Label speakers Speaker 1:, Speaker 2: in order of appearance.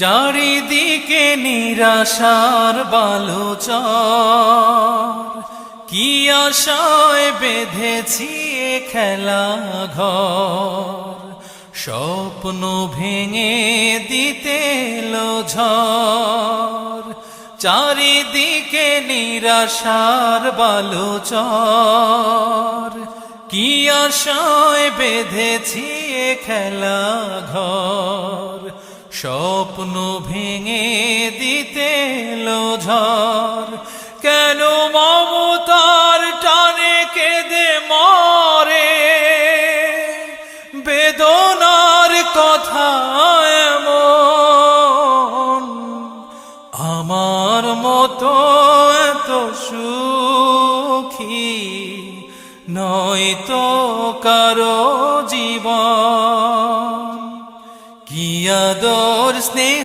Speaker 1: চারিদিকে নিরাশার বালুচর, কি আশায় বেঁধেছি এ খেলা ঘর। স্বপ্ন ভেঙে দিতে এলো ঝড়, চারিদিকে নিরাশার বালুচর, কি আশায় বেঁধেছি এ খেলা ঘর। স্বপ্ন ভেঙে দিতে এলো ঝড়, কেন মমতার টানে কেঁদে মরে, বেদনার কথা এমন। আমার মতো এত সুখী নয়তো কারো জীবন। কি আদর স্নেহ